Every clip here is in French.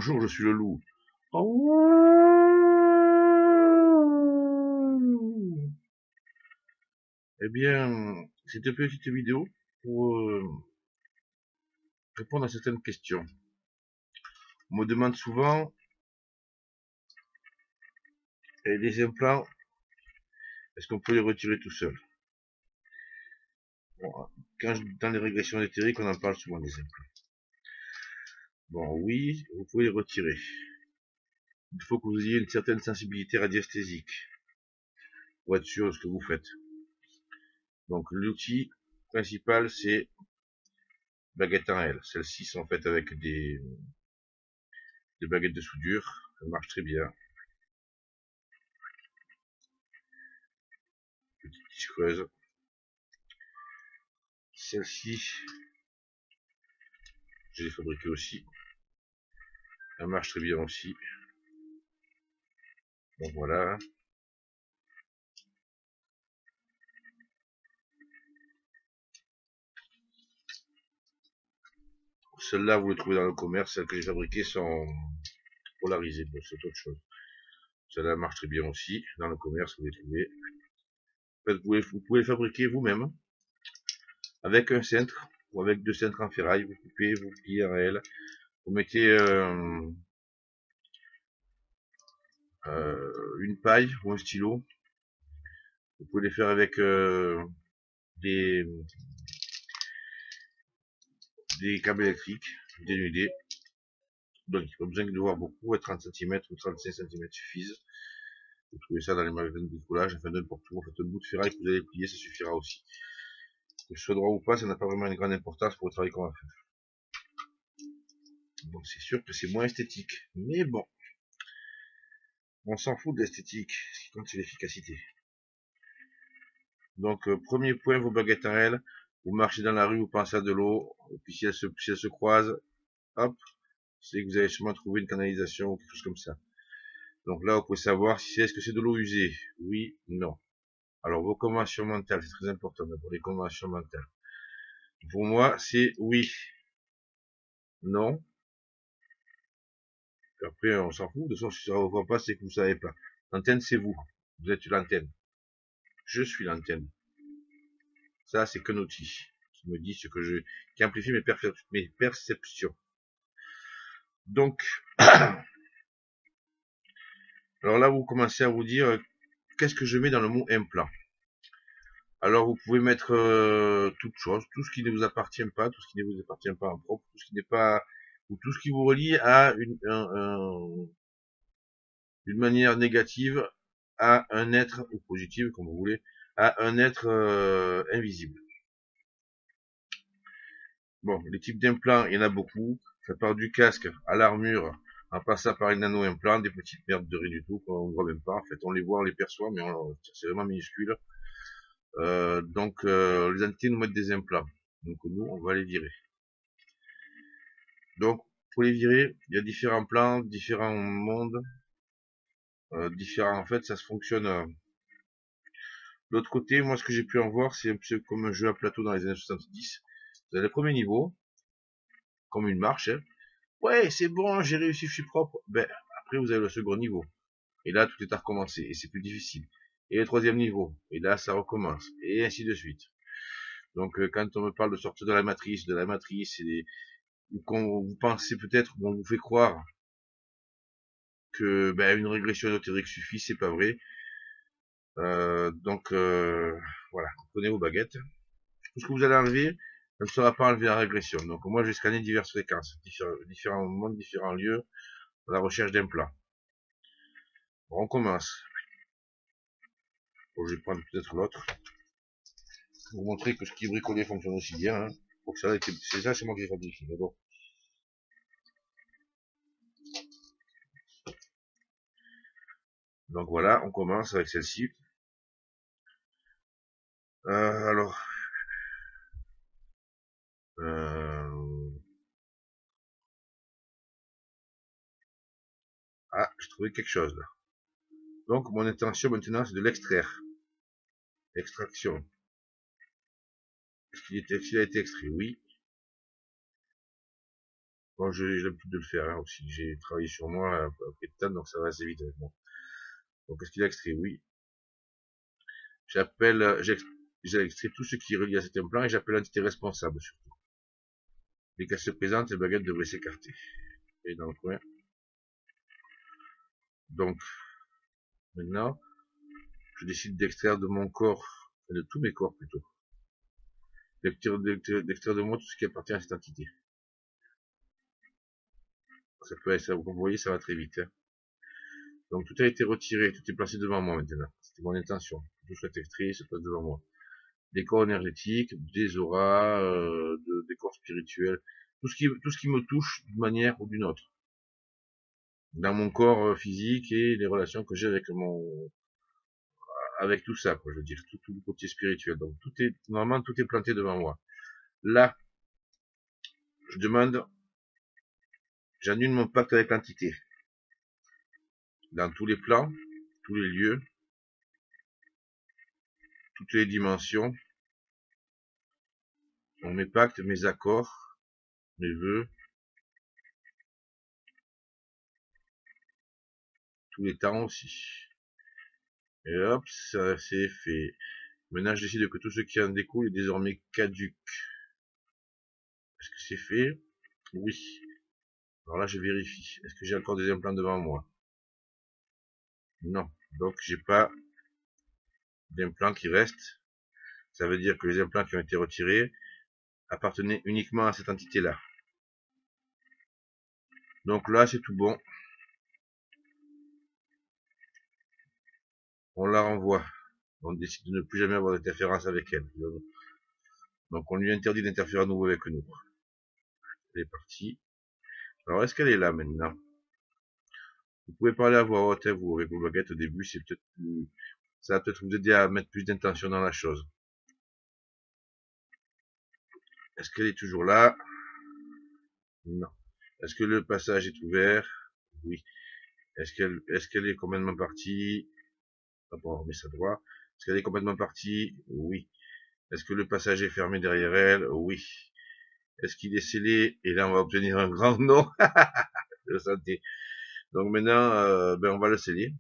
Bonjour, je suis le loup. Oh. Eh bien, c'est une petite vidéo pour répondre à certaines questions. On me demande souvent les implants, est-ce qu'on peut les retirer tout seul? Bon, dans les régressions éthériques, on en parle souvent des implants. Bon, oui, vous pouvez les retirer. Il faut que vous ayez une certaine sensibilité radiesthésique pour être sûr de ce que vous faites. Donc, l'outil principal, c'est baguette en L. Celles-ci sont faites avec des baguettes de soudure. Ça marche très bien. Petite tige creuse. Celle-ci, je l'ai fabriquée aussi. Elle marche très bien aussi. Donc voilà. Celles-là, vous les trouvez dans le commerce. Celles que j'ai fabriquées sont polarisées. Bon, c'est autre chose. Celle-là marche très bien aussi. Dans le commerce, vous les trouvez. En fait, vous pouvez les fabriquer vous-même. Avec un cintre ou avec deux cintres en ferraille. Vous coupez, vous pliez en L. Vous mettez une paille ou un stylo. Vous pouvez les faire avec des câbles électriques dénudés. Donc il n'y a pas besoin de voir beaucoup, 30 cm ou 35 cm suffisent. Vous trouvez ça dans les magasins de bricolage, enfin n'importe où. En fait, un bout de ferraille que vous allez plier, ça suffira aussi. Que ce soit droit ou pas, ça n'a pas vraiment une grande importance pour le travail qu'on va faire. Donc c'est sûr que c'est moins esthétique. Mais bon, on s'en fout de l'esthétique. Ce qui compte, c'est l'efficacité. Donc premier point, vos baguettes en L. Vous marchez dans la rue, vous pensez à de l'eau. Et puis si elles se croisent, hop, c'est que vous allez sûrement trouver une canalisation ou quelque chose comme ça. Donc là, vous pouvez savoir si c'est, est-ce que c'est de l'eau usée? Oui, non. Alors, vos conventions mentales, c'est très important d'abord, les conventions mentales. Pour moi, c'est oui, non. Et après, on s'en fout. De toute façon, si ça ne vous pas, c'est que vous ne savez pas. L'antenne, c'est vous. Vous êtes l'antenne. Je suis l'antenne. Ça, c'est qu'un outil qui me dit ce que qui amplifie mes perceptions. Donc, alors là, vous commencez à vous dire, qu'est-ce que je mets dans le mot implant? Alors vous pouvez mettre toute chose, tout ce qui ne vous appartient pas, tout ce qui ne vous appartient pas en propre, tout ce qui n'est pas, ou tout ce qui vous relie à d'une manière négative à un être, ou positive comme vous voulez, à un être invisible. Bon, les types d'implants, il y en a beaucoup. Ça part du casque à l'armure, en passant par les nano-implants, des petites merdes de rien du tout, qu'on ne voit même pas. En fait, on les voit, on les perçoit, mais c'est vraiment minuscule. Donc les entités nous mettent des implants. Donc nous, on va les virer. Donc pour les virer, il y a différents plans, différents mondes, différents. En fait, ça se fonctionne. De l'autre côté, moi, ce que j'ai pu en voir, c'est un peu comme un jeu à plateau dans les années 70. Vous avez le premier niveau, comme une marche. Hein. Ouais, c'est bon, j'ai réussi, je suis propre. Ben, après, vous avez le second niveau. Et là, tout est à recommencer. Et c'est plus difficile. Et le troisième niveau. Et là, ça recommence. Et ainsi de suite. Donc, quand on me parle de sortir de la matrice, ou quand vous pensez peut-être, ou on vous fait croire que ben, une régression ésotérique suffit, c'est pas vrai. Donc, voilà, prenez vos baguettes. Tout ce que vous allez enlever ne sera pas enlevé en régression. Donc, moi, je vais scanner diverses fréquences, différents mondes, différents lieux, à la recherche d'implants. Bon, on commence. Bon, je vais prendre peut-être l'autre. Pour vous montrer que ce qui est bricolé fonctionne aussi bien. Hein. Donc, ça, c'est moi qui l'ai fabriqué. Mais bon. Donc voilà, on commence avec celle-ci. Alors, ah, j'ai trouvé quelque chose là. Donc mon intention maintenant c'est de l'extraire. Extraction. Est-ce qu'il a été extrait? Oui. Bon, j'ai l'habitude de le faire hein, aussi. J'ai travaillé sur moi après de temps, donc ça va assez vite avec moi. Donc, est-ce qu'il a extrait? Oui. J'ai extrait tout ce qui est relié à cet implant et j'appelle l'entité responsable surtout. Dès qu'elle se présente, les baguettes devraient s'écarter. Et dans le coin. Donc, maintenant, je décide d'extraire de mon corps, de tous mes corps plutôt, d'extraire de moi tout ce qui appartient à cette entité. Ça peut être ça, vous voyez, ça va très vite. Hein. Donc tout a été retiré, tout est placé devant moi maintenant. C'était mon intention. Tout soit extrait, se passe devant moi. Des corps énergétiques, des auras, des corps spirituels, tout ce qui me touche d'une manière ou d'une autre. Dans mon corps physique et les relations que j'ai avec tout ça, quoi, je veux dire, tout le côté spirituel. Donc normalement, tout est planté devant moi. Là, je demande, j'annule mon pacte avec l'entité. Dans tous les plans, tous les lieux, toutes les dimensions, donc mes pactes, mes accords, mes vœux, tous les temps aussi. Et hop, ça c'est fait. Maintenant, je décide que tout ce qui en découle est désormais caduc. Est-ce que c'est fait? Oui. Alors là, je vérifie. Est-ce que j'ai encore des implants devant moi? Non. Donc, j'ai pas d'implants qui restent. Ça veut dire que les implants qui ont été retirés appartenaient uniquement à cette entité-là. Donc là, c'est tout bon. On la renvoie. On décide de ne plus jamais avoir d'interférence avec elle. Donc on lui interdit d'interférer à nouveau avec nous. Elle est partie. Alors est-ce qu'elle est là maintenant? Vous pouvez parler à voix haute, vous, avec vos baguettes au début, c'est peut-être plus... ça va peut-être vous aider à mettre plus d'intention dans la chose. Est-ce qu'elle est toujours là? Non. Est-ce que le passage est ouvert? Oui. Est-ce qu'elle est complètement partie? Ah bon, on remet ça droit. Est-ce qu'elle est complètement partie? Oui. Est-ce que le passage est fermé derrière elle? Oui. Est-ce qu'il est scellé? Et là, on va obtenir un grand nom. Le santé. Donc maintenant, on va le sceller.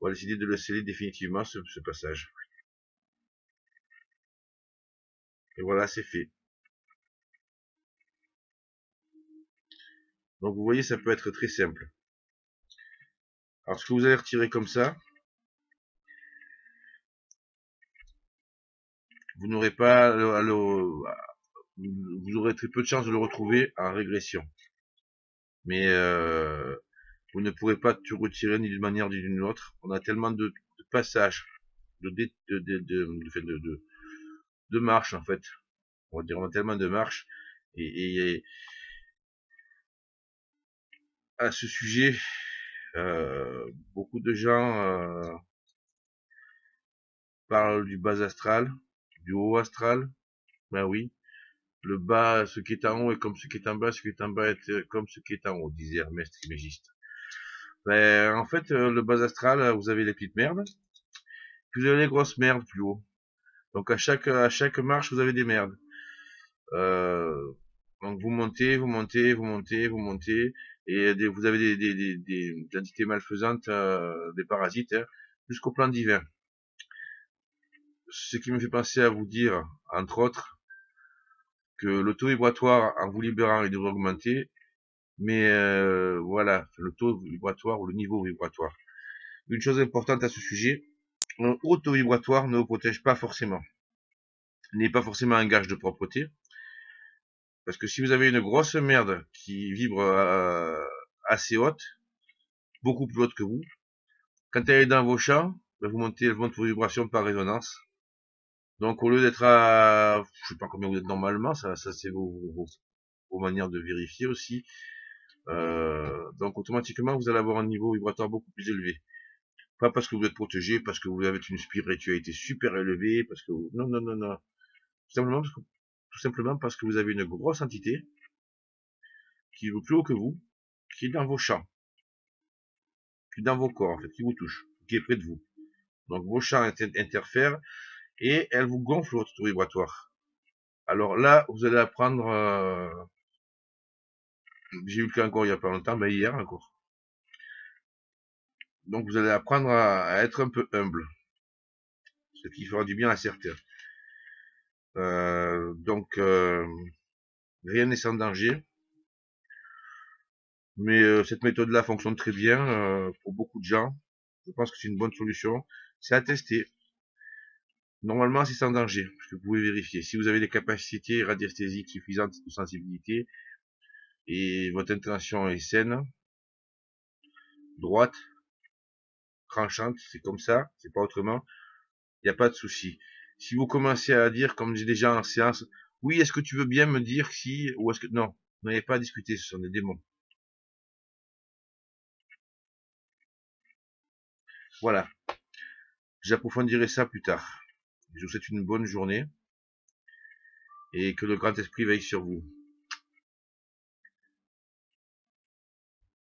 On va décider de le sceller définitivement, ce passage. Et voilà, c'est fait. Donc vous voyez, ça peut être très simple. Alors ce que vous allez retirer comme ça, vous n'aurez pas vous aurez très peu de chances de le retrouver en régression. Mais vous ne pourrez pas tout retirer ni d'une manière ni d'une autre. On a tellement de passages, de marches en fait. On va dire, on a tellement de marches. Et à ce sujet, beaucoup de gens parlent du bas astral, du haut astral. Ben oui, le bas, ce qui est en haut est comme ce qui est en bas, ce qui est en bas est comme ce qui est en haut, disait Hermès Trismégiste. Ben, en fait, le bas astral, vous avez les petites merdes, puis vous avez les grosses merdes plus haut. Donc à chaque marche, vous avez des merdes. Donc vous montez, vous montez, vous montez, vous montez, et vous avez des entités malfaisantes, des parasites, hein, jusqu'au plan divin. Ce qui me fait penser à vous dire, entre autres, que le taux vibratoire, en vous libérant, il devrait augmenter, mais voilà, le taux vibratoire ou le niveau vibratoire. Une chose importante à ce sujet, un haut taux vibratoire ne vous protège pas forcément, n'est pas forcément un gage de propreté, parce que si vous avez une grosse merde qui vibre assez haute, beaucoup plus haute que vous, quand elle est dans vos champs, vous montez vos vibrations par résonance. Donc au lieu d'être à, je sais pas combien vous êtes normalement, ça c'est vos manières de vérifier aussi. Donc automatiquement vous allez avoir un niveau vibratoire beaucoup plus élevé. Pas parce que vous êtes protégé, parce que vous avez une spiritualité super élevée, parce que non non non non, tout simplement parce que vous avez une grosse entité qui est plus haut que vous, qui est dans vos champs, qui est dans vos corps en fait, qui vous touche, qui est près de vous. Donc vos champs interfèrent et elle vous gonfle votre taux vibratoire. Alors là, vous allez apprendre J'ai eu le cas encore il y a pas longtemps, mais hier encore. Donc vous allez apprendre à être un peu humble, ce qui fera du bien à certains. Donc rien n'est sans danger, mais cette méthode-là fonctionne très bien pour beaucoup de gens. Je pense que c'est une bonne solution. C'est à tester. Normalement, c'est sans danger, parce que vous pouvez vérifier. Si vous avez les capacités radiesthésiques suffisantes de sensibilité et votre intention est saine, droite, tranchante, c'est comme ça, c'est pas autrement, il n'y a pas de souci. Si vous commencez à dire, comme j'ai déjà en séance, oui, est-ce que tu veux bien me dire si, ou est-ce que, non, vous n'avez pas à discuter, ce sont des démons. Voilà, j'approfondirai ça plus tard. Je vous souhaite une bonne journée et que le grand esprit veille sur vous.